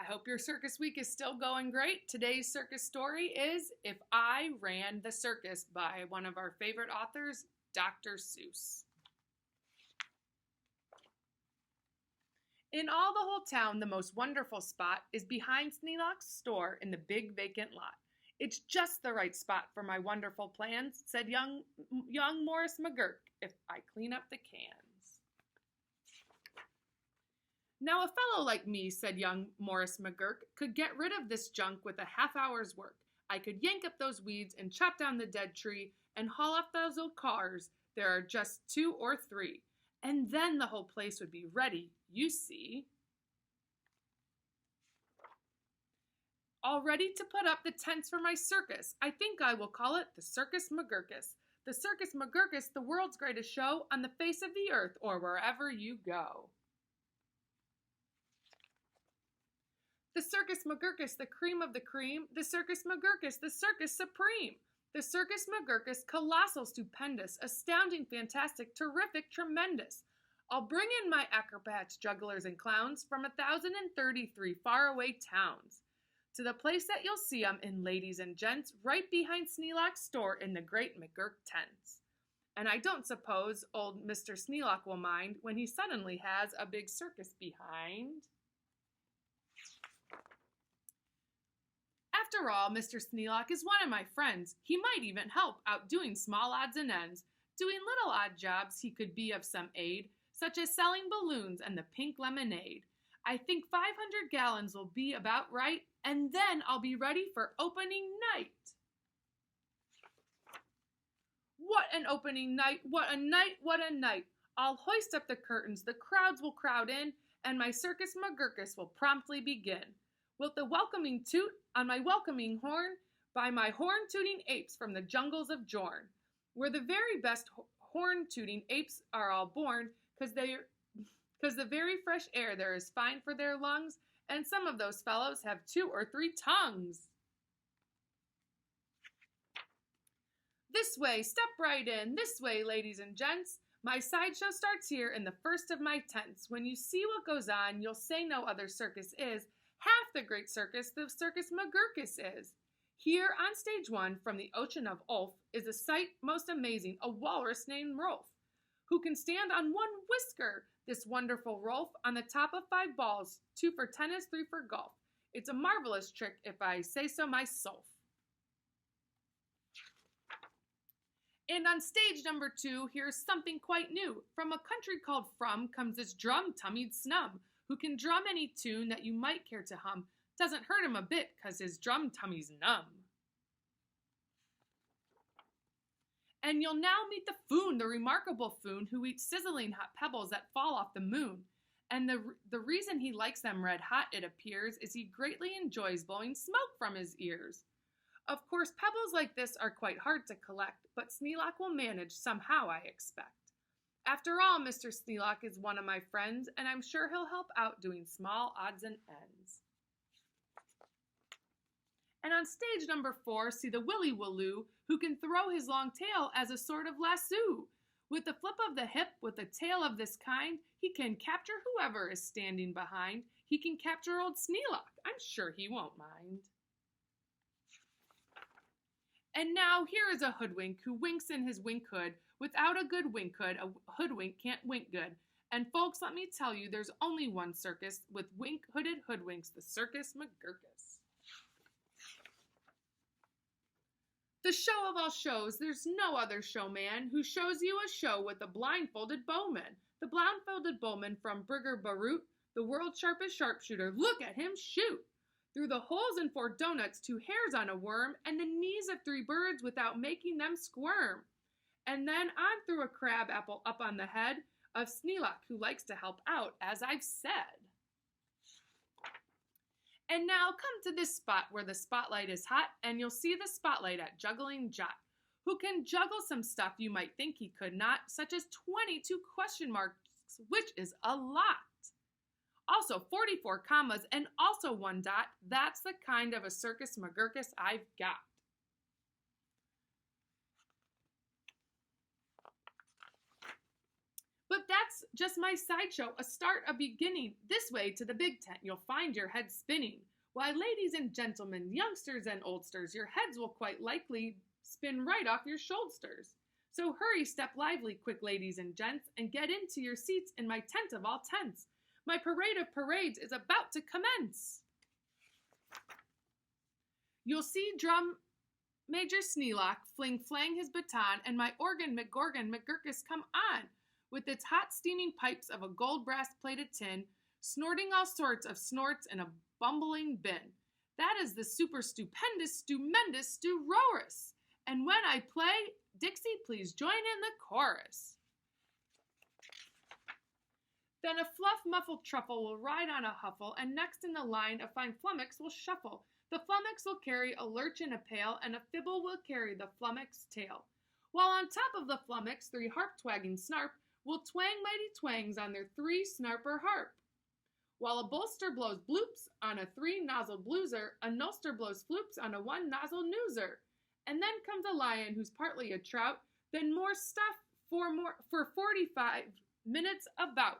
hope your circus week is still going great. Today's circus story is If I Ran the Circus by one of our favorite authors, Dr. Seuss. In all the whole town, the most wonderful spot is behind Sneelock's store in the big vacant lot. It's just the right spot for my wonderful plans, said young Morris McGurk, if I clean up the cans. Now a fellow like me, said young Morris McGurk, could get rid of this junk with a half-hour's work. I could yank up those weeds and chop down the dead tree and haul off those old cars. There are just 2 or 3. And then the whole place would be ready, you see. All ready to put up the tents for my circus. I think I will call it the Circus McGurkus. The Circus McGurkus, the world's greatest show on the face of the earth or wherever you go. The Circus McGurkus, the cream of the cream. The Circus McGurkus, the circus supreme. The Circus McGurkus, colossal, stupendous, astounding, fantastic, terrific, tremendous. I'll bring in my acrobats, jugglers, and clowns from 1,033 faraway towns to the place that you'll see 'em in, ladies and gents, right behind Sneelock's store in the great McGurk tents. And I don't suppose old Mr. Sneelock will mind when he suddenly has a big circus behind. After all, Mr. Sneelock is one of my friends. He might even help out doing small odds and ends. Doing little odd jobs he could be of some aid, such as selling balloons and the pink lemonade. I think 500 gallons will be about right, and then I'll be ready for opening night. What an opening night, what a night, what a night. I'll hoist up the curtains, the crowds will crowd in, and my Circus McGurkus will promptly begin. With the welcoming toot on my welcoming horn by my horn-tooting apes from the jungles of Jorn, where the very best horn-tooting apes are all born, because the very fresh air there is fine for their lungs, and some of those fellows have 2 or 3 tongues. This way, step right in, this way, ladies and gents. My sideshow starts here in the first of my tents. When you see what goes on, you'll say no other circus is half the great circus the Circus McGurkus is. Here on stage 1, from the ocean of Ulf, is a sight most amazing, a walrus named Rolf, who can stand on 1 whisker. This wonderful Rolf on the top of 5 balls, 2 for tennis, 3 for golf. It's a marvelous trick, if I say so myself. And on stage number 2, here's something quite new. From a country called From comes this drum-tummied snub, who can drum any tune that you might care to hum. Doesn't hurt him a bit, 'cause his drum tummy's numb. And you'll now meet the Foon, the remarkable Foon, who eats sizzling hot pebbles that fall off the moon. And the reason he likes them red hot, it appears, is he greatly enjoys blowing smoke from his ears. Of course, pebbles like this are quite hard to collect, but Sneelock will manage somehow, I expect. After all, Mr. Sneelock is one of my friends, and I'm sure he'll help out doing small odds and ends. And on stage number 4, see the Willy Walloo, who can throw his long tail as a sort of lasso. With the flip of the hip, with a tail of this kind, he can capture whoever is standing behind. He can capture old Sneelock. I'm sure he won't mind. And now here is a hoodwink who winks in his wink hood. Without a good wink hood, a hoodwink can't wink good. And folks, let me tell you, there's only one circus with wink-hooded hoodwinks, the Circus McGurkus. The show of all shows, there's no other showman who shows you a show with a blindfolded bowman. The blindfolded bowman from Brigger Barut, the world's sharpest sharpshooter. Look at him shoot! Through the holes in 4 donuts, 2 hairs on a worm, and the knees of 3 birds without making them squirm. And then on through a crab apple up on the head of Sneelock, who likes to help out, as I've said. And now come to this spot where the spotlight is hot, and you'll see the spotlight at Juggling Jot, who can juggle some stuff you might think he could not, such as 22 question marks, which is a lot. Also 44 commas and also 1 dot. That's the kind of a Circus McGurkus I've got. But that's just my sideshow, a start, a beginning. This way to the big tent, you'll find your head spinning. Why, ladies and gentlemen, youngsters and oldsters, your heads will quite likely spin right off your shoulders. So hurry, step lively, quick ladies and gents, and get into your seats in my tent of all tents. My parade of parades is about to commence. You'll see drum Major Sneelock fling his baton, and my organ McGorgon McGurkus come on, with its hot steaming pipes of a gold brass-plated tin, snorting all sorts of snorts in a bumbling bin. That is the super stupendous, stupendous Stu-Rorus. And when I play, Dixie, please join in the chorus. Then a fluff muffled truffle will ride on a huffle, and next in the line a fine flummox will shuffle. The flummox will carry a lurch in a pail, and a fibble will carry the flummox tail. While on top of the flummox, 3 harp-twagging snarp will twang mighty twangs on their 3-snarper harp. While a bolster blows bloops on a 3-nozzle blueser, a nulster blows floops on a 1-nozzle newser. And then comes a lion who's partly a trout, then more stuff for 45 minutes about.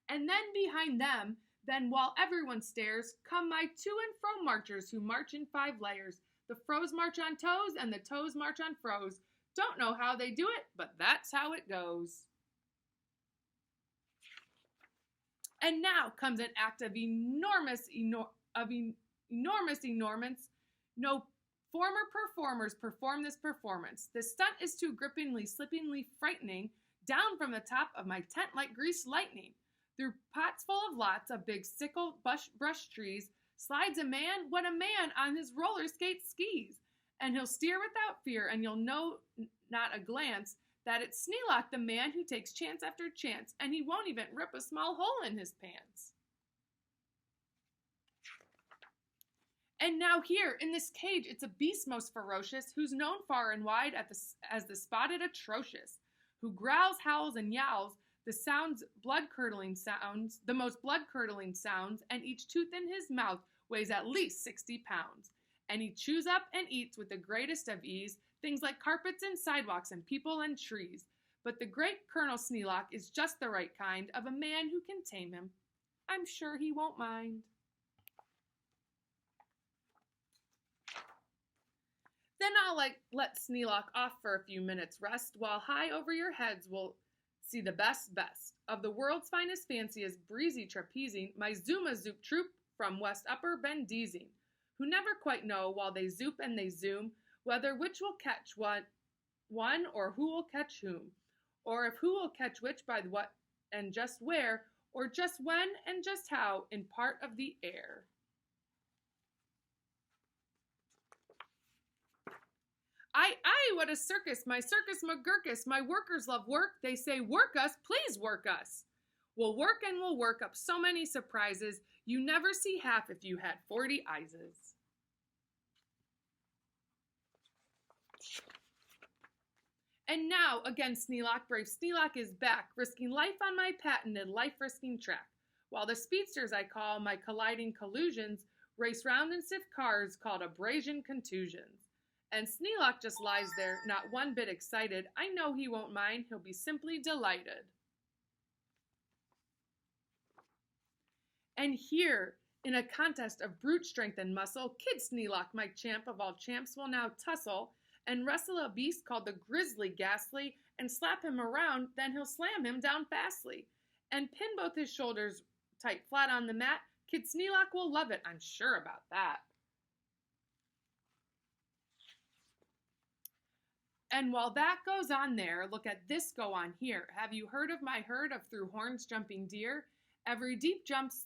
And then behind them, then while everyone stares, come my to and fro marchers who march in 5 layers. The froze march on toes and the toes march on froze. Don't know how they do it, but that's how it goes. And now comes an act of enormous. No former performers perform this performance. The stunt is too grippingly, slippingly frightening, down from the top of my tent like greased lightning. Through pots full of lots of big sickle brush trees slides a man, what a man on his roller skate skis. And he'll steer without fear, and you'll know not a glance that it's Sneelock, the man who takes chance after chance, and he won't even rip a small hole in his pants. And now here, in this cage, it's a beast most ferocious, who's known far and wide as the spotted atrocious, who growls, howls, and yowls, the most blood-curdling sounds, and each tooth in his mouth weighs at least 60 pounds. And he chews up and eats with the greatest of ease things like carpets and sidewalks and people and trees. But the great Colonel Sneelock is just the right kind of a man who can tame him. I'm sure he won't mind. Then I'll let Sneelock off for a few minutes rest, while high over your heads we'll see the best of the world's finest fanciest breezy trapezing, my Zuma Zoop troop from West Upper Bendizing, who never quite know while they zoop and they zoom, whether which will catch one or who will catch whom, or if who will catch which by what and just where, or just when and just how in part of the air. What a circus, my circus McGurkus, my workers love work, they say work us, please work us. We'll work and we'll work up so many surprises, you never see half if you had 40 eyeses. And now, again Sneelock, brave Sneelock is back, risking life on my patented life-risking track, while the speedsters I call my colliding collusions race round in stiff cars called abrasion contusions. And Sneelock just lies there, not one bit excited. I know he won't mind, he'll be simply delighted. And here, in a contest of brute strength and muscle, Kid Sneelock, my champ of all champs, will now tussle and wrestle a beast called the Grizzly Ghastly and slap him around, then he'll slam him down fastly. And pin both his shoulders tight flat on the mat. Kid Sneelock will love it, I'm sure about that. And while that goes on there, look at this go on here. Have you heard of my herd of through horns jumping deer? Every deer jumps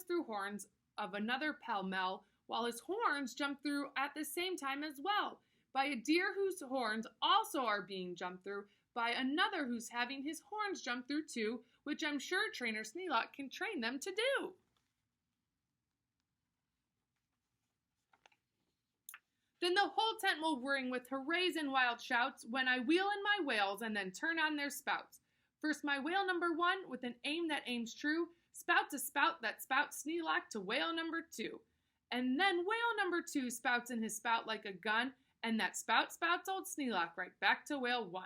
through horns of another pell-mell, while his horns jump through at the same time as well, by a deer whose horns also are being jumped through, by another who's having his horns jumped through too, which I'm sure Trainer Sneelock can train them to do. Then the whole tent will ring with hoorays and wild shouts when I wheel in my whales and then turn on their spouts. First my whale number 1 with an aim that aims true, spouts a spout that spouts Sneelock to whale number 2. And then whale number 2 spouts in his spout like a gun, and that spout spouts old Sneelock right back to whale 1.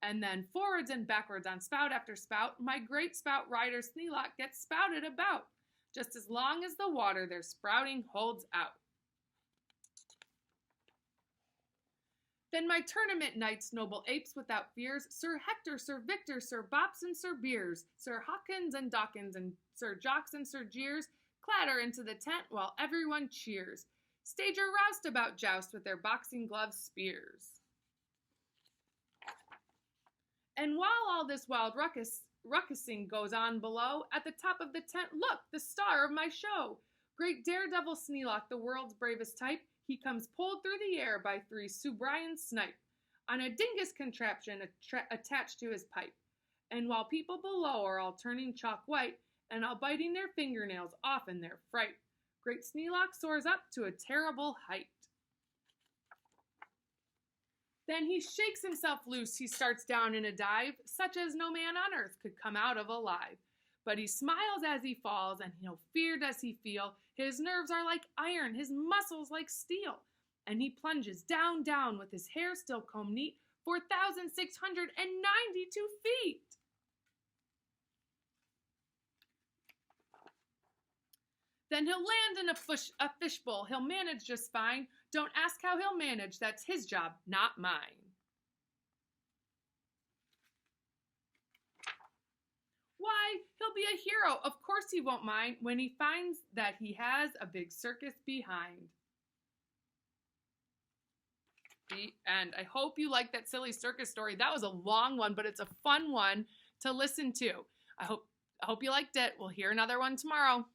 And then forwards and backwards on spout after spout, my great spout rider Sneelock gets spouted about, just as long as the water their sprouting holds out. Then my tournament knights, noble apes without fears, Sir Hector, Sir Victor, Sir Bops and Sir Beers, Sir Hawkins and Dawkins and Sir Jocks and Sir Jeers, clatter into the tent while everyone cheers. Stager roustabout joust with their boxing gloves spears. And while all this wild ruckusing goes on below, at the top of the tent, look, the star of my show. Great daredevil Sneelock, the world's bravest type, he comes pulled through the air by 3 Sue Bryan snipe, on a dingus contraption attached to his pipe. And while people below are all turning chalk white, and all biting their fingernails off in their fright, great Sneelock soars up to a terrible height. Then he shakes himself loose, he starts down in a dive, such as no man on earth could come out of alive. But he smiles as he falls, and no fear does he feel. His nerves are like iron, his muscles like steel. And he plunges down, down, with his hair still combed neat, 4,692 feet. Then he'll land in a fishbowl. He'll manage just fine. Don't ask how he'll manage. That's his job, not mine. Why, he'll be a hero. Of course he won't mind when he finds that he has a big circus behind. The end. I hope you liked that silly circus story. That was a long one, but it's a fun one to listen to. I hope you liked it. We'll hear another one tomorrow.